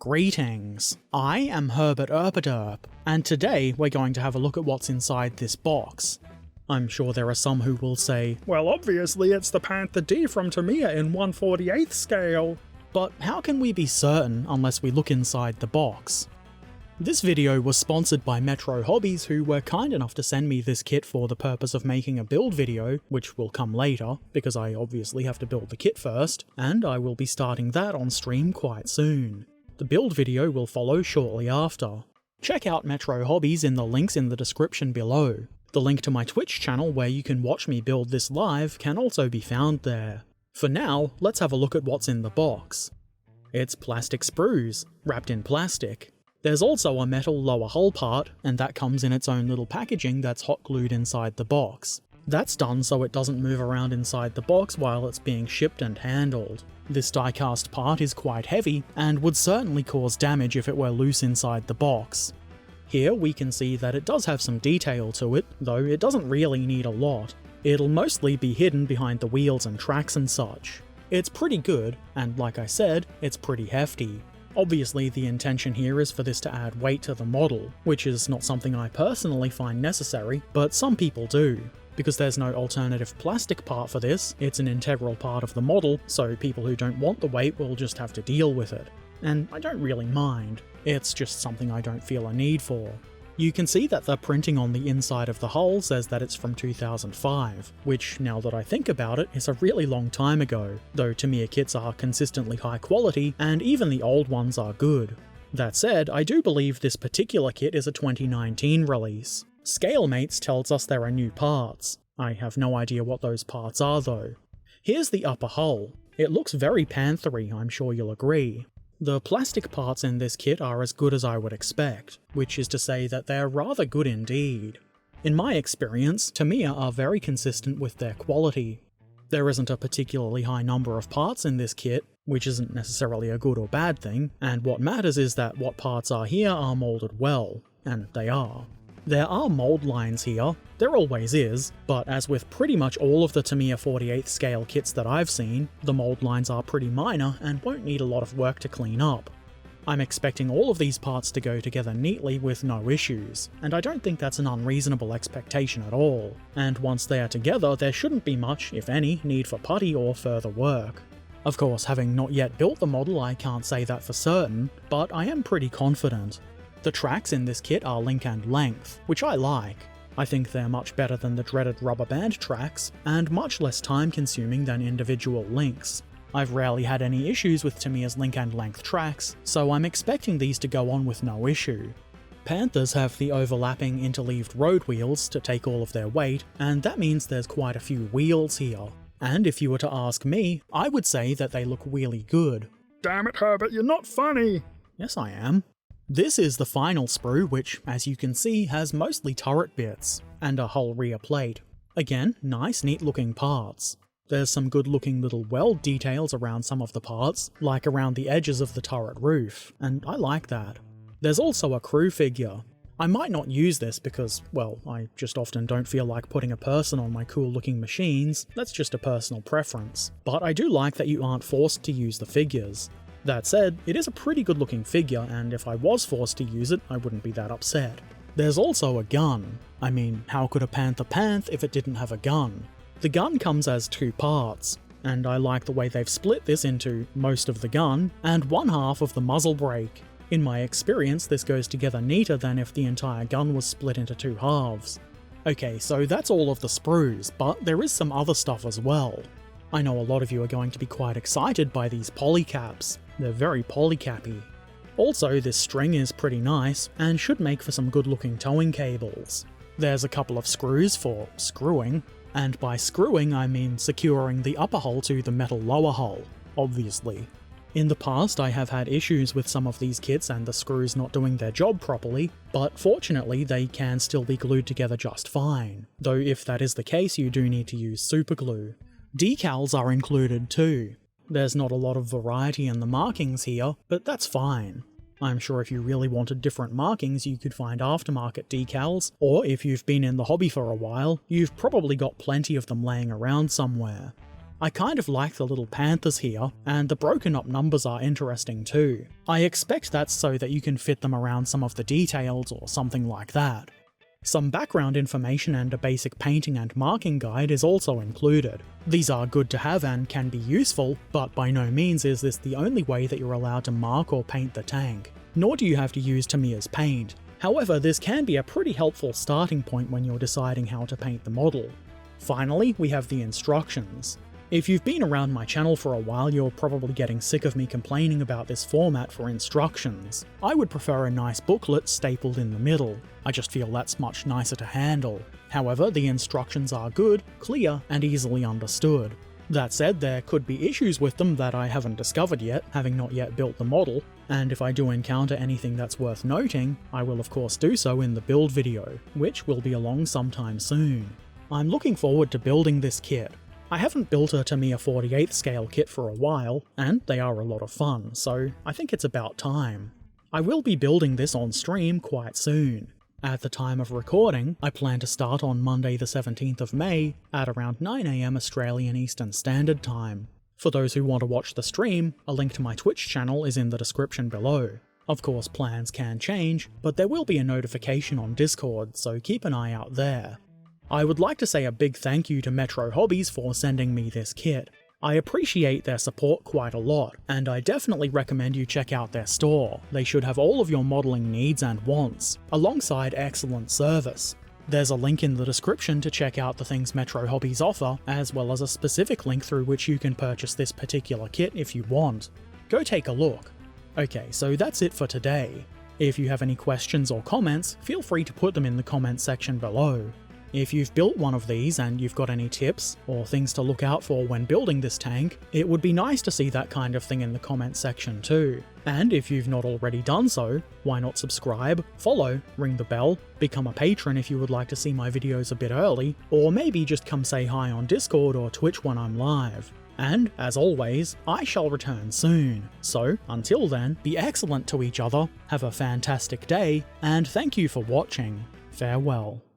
Greetings, I am Herbert Erpaderp, and today we're going to have a look at what's inside this box. I'm sure there are some who will say, well, obviously it's the Panther D from Tamiya in 1/48th scale. but how can we be certain unless we look inside the box? This video was sponsored by Metro Hobbies, who were kind enough to send me this kit for the purpose of making a build video, which will come later, because I obviously have to build the kit first, and I will be starting that on stream quite soon. The build video will follow shortly after. Check out Metro Hobbies in the links in the description below. The link to my Twitch channel where you can watch me build this live can also be found there. For now, let's have a look at what's in the box. It's plastic sprues, wrapped in plastic. There's also a metal lower hull part, and that comes in its own little packaging that's hot glued inside the box. That's done so it doesn't move around inside the box while it's being shipped and handled. This die-cast part is quite heavy, and would certainly cause damage if it were loose inside the box. Here we can see that it does have some detail to it, though it doesn't really need a lot. It'll mostly be hidden behind the wheels and tracks and such. It's pretty good, and like I said, it's pretty hefty. Obviously the intention here is for this to add weight to the model, which is not something I personally find necessary, but some people do. Because there's no alternative plastic part for this, it's an integral part of the model, so people who don't want the weight will just have to deal with it. And I don't really mind, it's just something I don't feel a need for. You can see that the printing on the inside of the hull says that it's from 2005, which, now that I think about it, is a really long time ago, though Tamiya kits are consistently high quality, and even the old ones are good. That said, I do believe this particular kit is a 2019 release. ScaleMates tells us there are new parts. I have no idea what those parts are though. Here's the upper hull. It looks very Panther-y, I'm sure you'll agree. The plastic parts in this kit are as good as I would expect, which is to say that they're rather good indeed. In my experience, Tamiya are very consistent with their quality. There isn't a particularly high number of parts in this kit, which isn't necessarily a good or bad thing, and what matters is that what parts are here are moulded well, and they are. There are mould lines here, there always is, but as with pretty much all of the Tamiya 48th scale kits that I've seen, the mould lines are pretty minor and won't need a lot of work to clean up. I'm expecting all of these parts to go together neatly with no issues, and I don't think that's an unreasonable expectation at all, and once they are together there shouldn't be much, if any, need for putty or further work. Of course, having not yet built the model I can't say that for certain, but I am pretty confident. The tracks in this kit are link and length, which I like. I think they're much better than the dreaded rubber band tracks, and much less time consuming than individual links. I've rarely had any issues with Tamiya's link and length tracks, so I'm expecting these to go on with no issue. Panthers have the overlapping interleaved road wheels to take all of their weight, and that means there's quite a few wheels here. And if you were to ask me, I would say that they look really good. Damn it, Herbert, you're not funny! Yes, I am. This is the final sprue, which, as you can see, has mostly turret bits, and a hull rear plate. Again, nice, neat looking parts. There's some good looking little weld details around some of the parts, like around the edges of the turret roof, and I like that. There's also a crew figure. I might not use this because, well, I just often don't feel like putting a person on my cool looking machines, that's just a personal preference. But I do like that you aren't forced to use the figures. That said, it is a pretty good looking figure, and if I was forced to use it, I wouldn't be that upset. There's also a gun. I mean, how could a Panther Panth if it didn't have a gun? The gun comes as two parts, and I like the way they've split this into most of the gun, and one half of the muzzle brake. In my experience, this goes together neater than if the entire gun was split into two halves. Okay, so that's all of the sprues, but there is some other stuff as well. I know a lot of you are going to be quite excited by these polycaps. They're very polycappy. Also, this string is pretty nice, and should make for some good looking towing cables. There's a couple of screws for screwing, and by screwing I mean securing the upper hull to the metal lower hull, obviously. In the past I have had issues with some of these kits and the screws not doing their job properly, but fortunately they can still be glued together just fine, though if that is the case you do need to use superglue. Decals are included too. There's not a lot of variety in the markings here, but that's fine. I'm sure if you really wanted different markings you could find aftermarket decals, or if you've been in the hobby for a while, you've probably got plenty of them laying around somewhere. I kind of like the little panthers here, and the broken up numbers are interesting too. I expect that's so that you can fit them around some of the details or something like that. Some background information and a basic painting and marking guide is also included. These are good to have and can be useful, but by no means is this the only way that you're allowed to mark or paint the tank. Nor do you have to use Tamiya's paint. However, this can be a pretty helpful starting point when you're deciding how to paint the model. Finally, we have the instructions. If you've been around my channel for a while, you're probably getting sick of me complaining about this format for instructions. I would prefer a nice booklet stapled in the middle. I just feel that's much nicer to handle. However, the instructions are good, clear, and easily understood. That said, there could be issues with them that I haven't discovered yet, having not yet built the model, and if I do encounter anything that's worth noting, I will of course do so in the build video, which will be along sometime soon. I'm looking forward to building this kit. I haven't built a Tamiya 48th scale kit for a while, and they are a lot of fun, so I think it's about time. I will be building this on stream quite soon. At the time of recording, I plan to start on Monday the 17th of May at around 9 AM Australian Eastern Standard Time. For those who want to watch the stream, a link to my Twitch channel is in the description below. Of course, plans can change, but there will be a notification on Discord, so keep an eye out there. I would like to say a big thank you to Metro Hobbies for sending me this kit. I appreciate their support quite a lot, and I definitely recommend you check out their store. They should have all of your modelling needs and wants, alongside excellent service. There's a link in the description to check out the things Metro Hobbies offer, as well as a specific link through which you can purchase this particular kit if you want. Go take a look. Okay, so that's it for today. If you have any questions or comments, feel free to put them in the comment section below. If you've built one of these and you've got any tips or things to look out for when building this tank, it would be nice to see that kind of thing in the comment section too. And if you've not already done so, why not subscribe, follow, ring the bell, become a patron if you would like to see my videos a bit early, or maybe just come say hi on Discord or Twitch when I'm live. And, as always, I shall return soon. So, until then, be excellent to each other, have a fantastic day, and thank you for watching. Farewell.